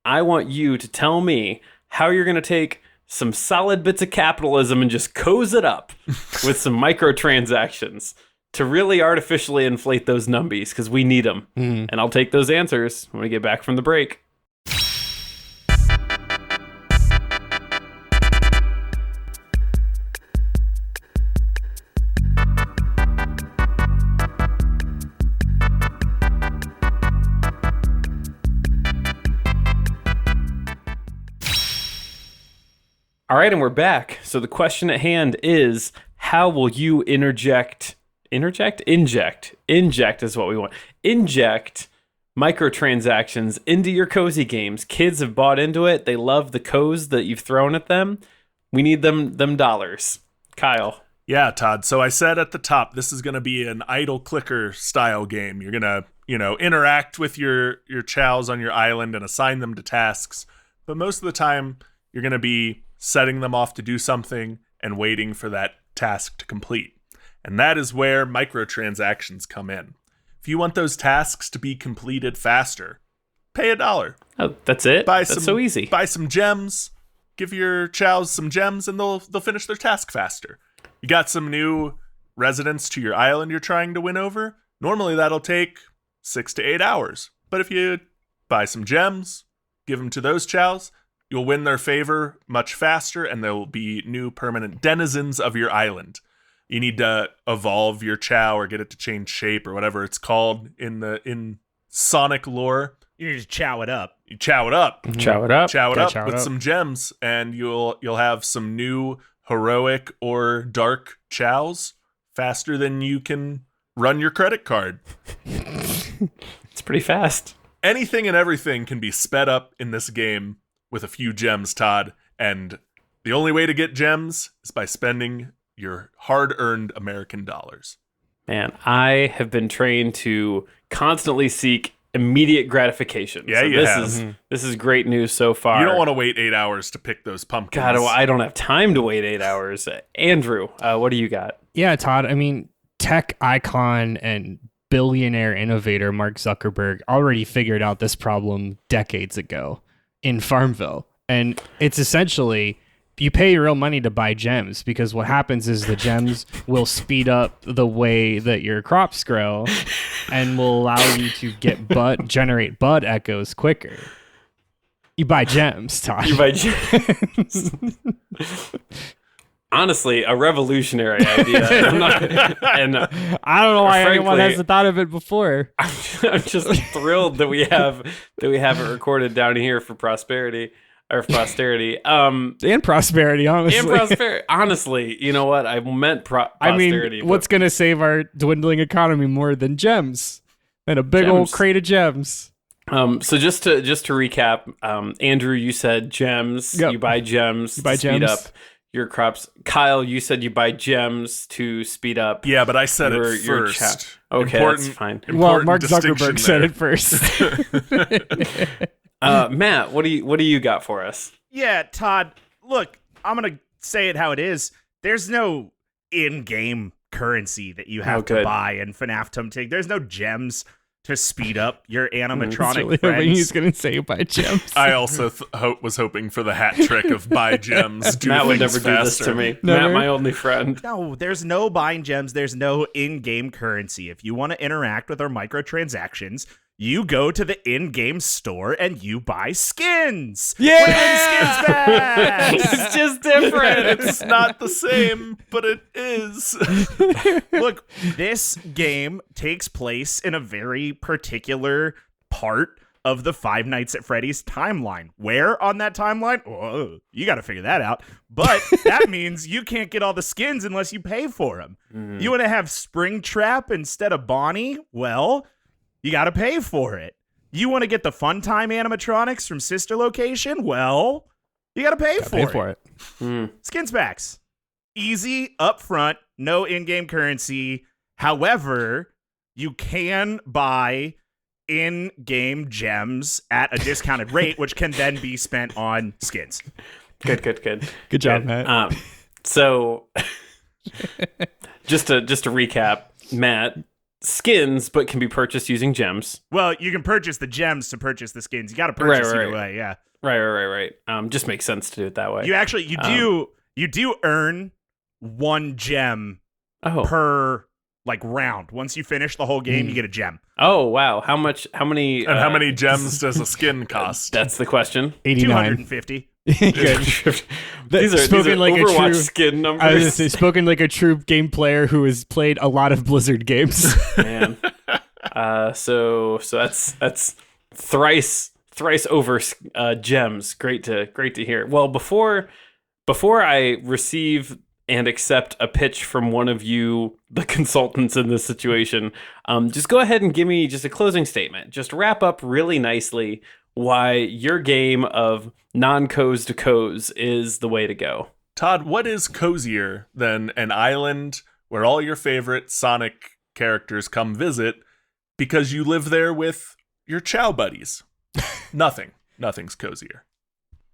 I want you to tell me how you're going to take some solid bits of capitalism and just cozy it up with some microtransactions to really artificially inflate those numbies, because we need them. And I'll take those answers when we get back from the break. All right, and we're back. So the question at hand is, how will you inject is what we want. Inject microtransactions into your cozy games. Kids have bought into it. They love the cozy that you've thrown at them. We need them dollars. Kyle. Yeah, Todd. So I said at the top, this is going to be an idle clicker style game. You're going to, interact with your chows on your island and assign them to tasks. But most of the time, you're going to be setting them off to do something and waiting for that task to complete. And that is where microtransactions come in. If you want those tasks to be completed faster, pay $1. Oh, that's it? That's so easy. Buy some gems, give your chows some gems, and they'll finish their task faster. You got some new residents to your island you're trying to win over. Normally that'll take 6 to 8 hours. But if you buy some gems, give them to those chows, you'll win their favor much faster, and there will be new permanent denizens of your island. You need to evolve your Chao or get it to change shape or whatever it's called in Sonic lore. You need to chow it up. You chow it up. Chow it up. Chow it Gotta up with some gems, and you'll have some new heroic or dark chows faster than you can run your credit card. It's pretty fast. Anything and everything can be sped up in this game with a few gems, Todd, and the only way to get gems is by spending your hard-earned American dollars. Man, I have been trained to constantly seek immediate gratification. Yeah, so you this have. is this is great news so far. You don't want to wait 8 hours to pick those pumpkins. God, I don't have time to wait 8 hours. Andrew, what do you got? Yeah, Todd. I mean, tech icon and billionaire innovator Mark Zuckerberg already figured out this problem decades ago in Farmville. And it's essentially, you pay your real money to buy gems, because what happens is the gems will speed up the way that your crops grow and will allow you to get generate bud echoes quicker. You buy gems, Todd. You buy gems. Honestly, a revolutionary idea. I don't know why anyone hasn't thought of it before. I'm just thrilled that we have it recorded down here for prosperity or posterity. And prosperity, honestly. And prosperity. Honestly, you know what? I meant posterity. I mean, what's going to save our dwindling economy more than gems? Than a big old crate of gems. So just to recap, Andrew, you said gems. Yep. You buy gems to speed up your crops. Kyle, you said you buy gems to speed up. Yeah, but I said your it first. Okay, that's fine. Well, Mark Zuckerberg said it first. Matt, what do you got for us? Yeah, Todd, look, I'm going to say it how it is. There's no in-game currency that you have to buy in FNAF Tome Tig. There's no gems to speed up your animatronic friends. He's going to say buy gems. I also was hoping for the hat trick of buy gems. Do Matt would never faster. do this to me. Never? Matt, my only friend. No, there's no buying gems. There's no in-game currency. If you want to interact with our microtransactions, you go to the in-game store and you buy skins. Yeah! Skins back! It's just different. It's not the same, but it is. Look, this game takes place in a very particular part of the Five Nights at Freddy's timeline. Where on that timeline? Oh, you got to figure that out. But that means you can't get all the skins unless you pay for them. You want to have Springtrap instead of Bonnie? Well, you got to pay for it. You want to get the Funtime animatronics from Sister Location? Well, you got to pay for it. Skins packs. Easy, upfront, no in-game currency. However, you can buy in-game gems at a discounted rate, which can then be spent on skins. Good. Good job, Matt. So just to recap, Matt, skins, but can be purchased using gems. Well, you can purchase the gems to purchase the skins. You got to purchase either way, yeah. Right. Just makes sense to do it that way. You do earn one gem per like round. Once you finish the whole game, you get a gem. Oh wow! How many gems does a skin cost? That's the question. 89. 250. These are spoken like Overwatch a true skin numbers. I was gonna say, spoken like a true game player who has played a lot of Blizzard games. Man, so that's thrice over gems. Great to hear. Well, before I receive and accept a pitch from one of you, the consultants in this situation, just go ahead and give me just a closing statement. Just wrap up really nicely why your game of non-coz to coz is the way to go. Todd, what is cozier than an island where all your favorite Sonic characters come visit because you live there with your Chao buddies? Nothing's cozier.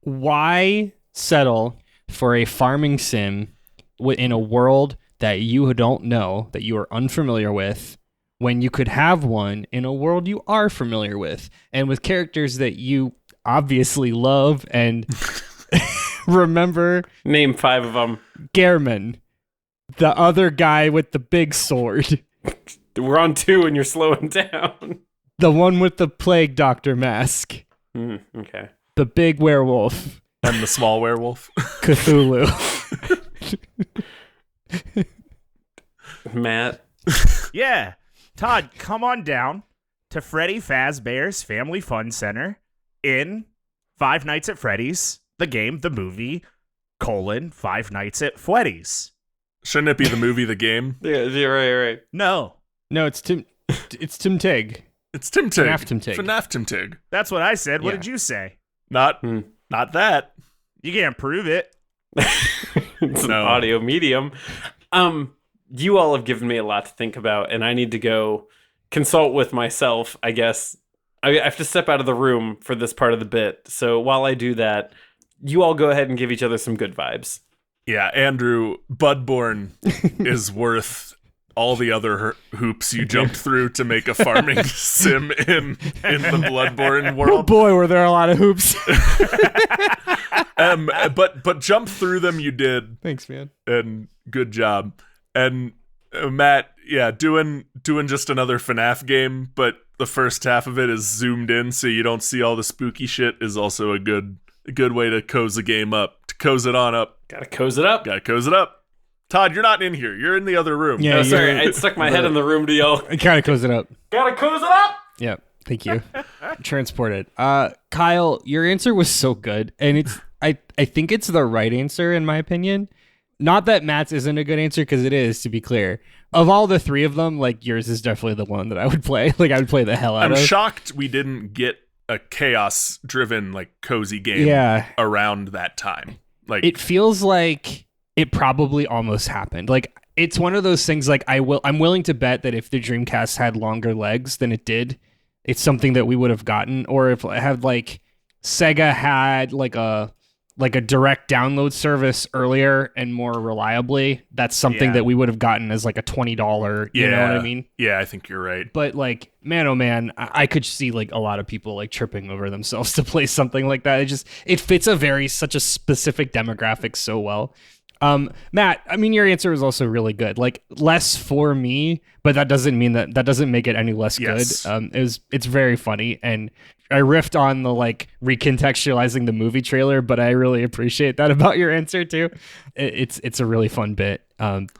Why settle for a farming sim in a world that you don't know, that you are unfamiliar with, when you could have one in a world you are familiar with and with characters that you obviously love and remember? Name 5 of them. Gehrman, the other guy with the big sword. We're on 2 and you're slowing down. The one with the plague doctor mask. Okay. The big werewolf. And the small werewolf. Cthulhu. Matt. Yeah. Todd, come on down to Freddy Fazbear's Family Fun Center in Five Nights at Freddy's, the game, the movie, Five Nights at Freddy's. Shouldn't it be the movie, the game? Yeah, right. No, it's Tim Tig. It's Tim Tig. FNAF Tim Tig. FNAF Tim Tig. that's what I said. What Yeah. did you say? Not that. You can't prove it. It's an No. audio medium. You all have given me a lot to think about, and I need to go consult with myself, I guess. I have to step out of the room for this part of the bit. So while I do that, you all go ahead and give each other some good vibes. Yeah, Andrew, Bloodborne is worth all the other hoops you jumped through to make a farming sim in the Bloodborne Oh world. boy, were there a lot of hoops. But jump through them you did, Thanks, man. and good job. And Matt, yeah, doing just another FNAF game, but the first half of it is zoomed in so you don't see all the spooky shit is also a good way to coz a game up, to coz it on up. Gotta coz it up. Gotta coz it up. Todd, you're not in here. You're in the other room. Yeah, Oh, sorry, I stuck my head in the room to yell, I kind of close it up. gotta coz it up! Yeah, thank you. Transported. Kyle, your answer was so good, and I think it's the right answer in my opinion. Not that Matt's isn't a good answer, because it is, to be clear. Of all the 3 of them, like, yours is definitely the one that I would play. Like, I would play the hell out I'm of. shocked we didn't get a chaos-driven, like, cozy game around that time. Like, It feels like it probably almost happened. Like, it's one of those things, like, I'm willing to bet that if the Dreamcast had longer legs than it did, it's something that we would have gotten. Or if it had, like, Sega had, like a direct download service earlier and more reliably, that's something that we would have gotten as like a $20, you know what I mean? Yeah, I think you're right. But like, man, oh man, I could see like a lot of people like tripping over themselves to play something like that. It fits such a specific demographic so well. Matt, I mean, your answer was also really good. Like, less for me, but that doesn't mean that doesn't make it any less good. It's very funny, and I riffed on the like recontextualizing the movie trailer, but I really appreciate that about your answer too. It's a really fun bit,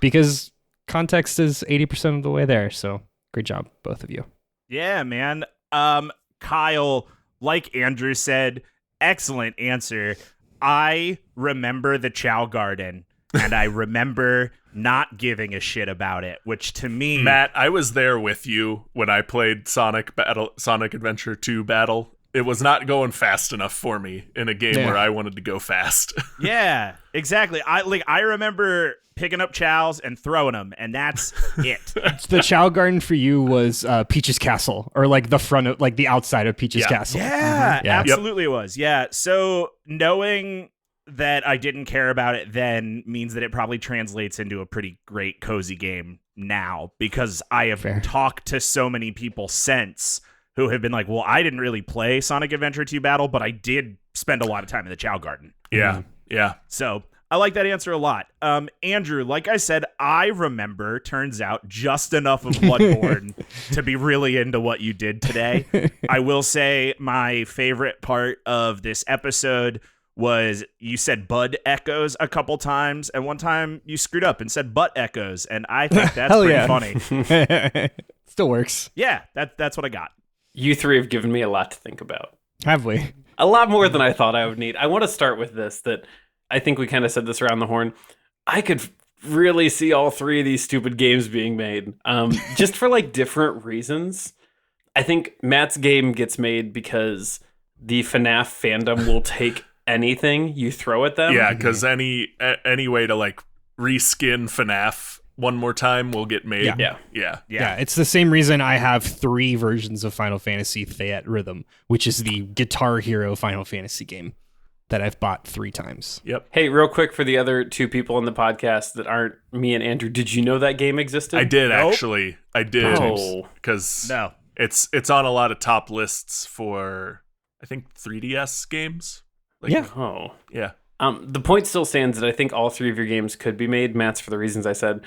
because context is 80% of the way there. So great job, both of you. Yeah, man. Kyle, like Andrew said, excellent answer. I remember the Chao Garden, and I remember not giving a shit about it, which to me... Matt, I was there with you when I played Sonic Adventure 2 Battle. It was not going fast enough for me in a game where I wanted to go fast. Yeah, exactly. I remember picking up Chaos and throwing them, and that's it. The Chao Garden for you was Peach's Castle, or like the front of, like the outside of Peach's Castle. Yeah, Yeah. absolutely it was. Yeah, so knowing that I didn't care about it then means that it probably translates into a pretty great cozy game now, because I have talked to so many people since who have been like, well, I didn't really play Sonic Adventure 2 Battle, but I did spend a lot of time in the Chao Garden. Yeah. Yeah. So I like that answer a lot. Andrew, like I said, I remember, turns out, just enough of Bloodborne to be really into what you did today. I will say my favorite part of this episode was you said bud echoes a couple times, and one time you screwed up and said butt echoes, and I think that's pretty funny. Still works. Yeah, that's what I got. You three have given me a lot to think about. Have we? A lot more than I thought I would need. I want to start with this, that I think we kind of said this around the horn. I could really see all three of these stupid games being made, just for like different reasons. I think Matt's game gets made because the FNAF fandom will take anything you throw at them. Yeah, because any way to like reskin FNAF one more time will get made. Yeah, it's the same reason I have 3 versions of Final Fantasy Theat Rhythm, which is the Guitar Hero Final Fantasy game that I've bought 3 times. Yep. Hey, real quick for the other 2 people in the podcast that aren't me and Andrew, did you know that game existed? I did, actually. I did. Oh. Because it's on a lot of top lists for, I think, 3DS games. Oh. Yeah. The point still stands that I think all 3 of your games could be made. Matt's for the reasons I said.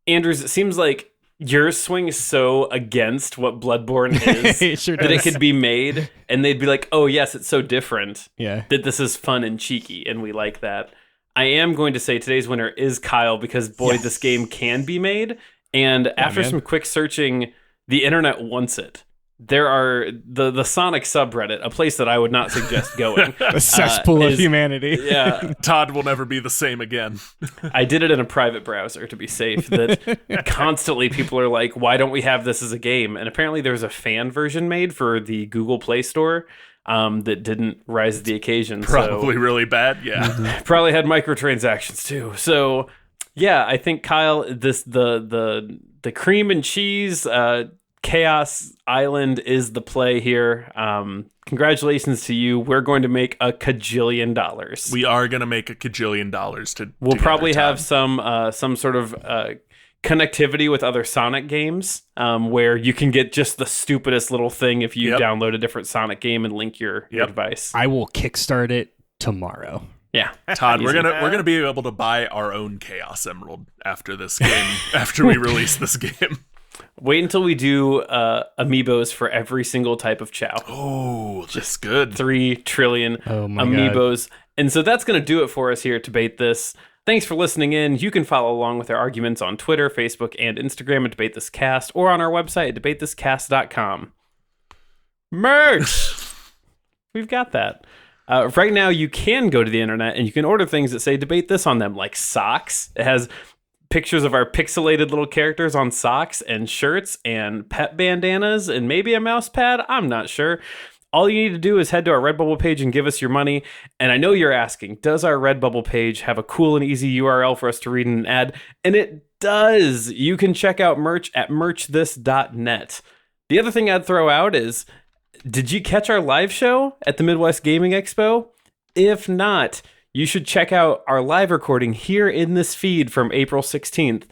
Andrew's, it seems like yours swings so against what Bloodborne is that it could be made, and they'd be like, oh, yes, it's so different that this is fun and cheeky, and we like that. I am going to say today's winner is Kyle, because, boy, this game can be made. And after some quick searching, the internet wants it. There are the Sonic subreddit, a place that I would not suggest going. A cesspool of humanity. Yeah. Todd will never be the same again. I did it in a private browser to be safe. That constantly people are like, why don't we have this as a game? And apparently there's a fan version made for the Google Play Store that didn't rise to the occasion. Probably really bad, yeah. Probably had microtransactions too. So yeah, I think Kyle, the cream and cheese Chaos Island is the play here. Congratulations to you. We're going to make $1 kajillion. We are going to make $1 kajillion. We'll probably have some sort of connectivity with other Sonic games, where you can get just the stupidest little thing if you download a different Sonic game and link your device. I will kickstart it tomorrow. Yeah, Todd, we're gonna be able to buy our own Chaos Emerald after this game. After we release this game. Wait until we do amiibos for every single type of Chao. Oh, that's good. 3 trillion amiibos. God. And so that's going to do it for us here at Debate This. Thanks for listening in. You can follow along with our arguments on Twitter, Facebook, and Instagram at Debate This Cast, or on our website at debatethiscast.com. Merch! We've got that. Right now, you can go to the internet and you can order things that say Debate This on them, like socks. It has pictures of our pixelated little characters on socks and shirts and pet bandanas and maybe a mouse pad. I'm not sure. All you need to do is head to our Redbubble page and give us your money. And I know you're asking, does our Redbubble page have a cool and easy URL for us to read in an ad? And it does. You can check out merch at merchthis.net. The other thing I'd throw out is, did you catch our live show at the Midwest Gaming Expo? If not, you should check out our live recording here in this feed from April 16th.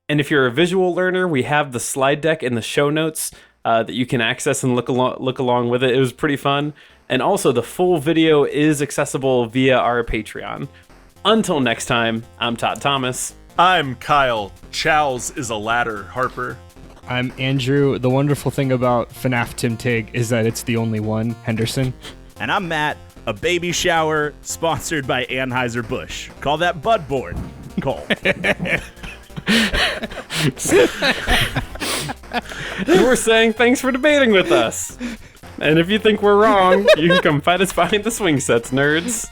And if you're a visual learner, we have the slide deck in the show notes that you can access and look along with it. It was pretty fun. And also, the full video is accessible via our Patreon. Until next time, I'm Todd Thomas. I'm Kyle. Chow's is a ladder, Harper. I'm Andrew. The wonderful thing about FNAF Tim Tig is that it's the only one, Henderson. And I'm Matt. A baby shower sponsored by Anheuser-Busch. Call that Bloodborne. Cole. We're saying thanks for debating with us. And if you think we're wrong, you can come fight us behind the swing sets, nerds.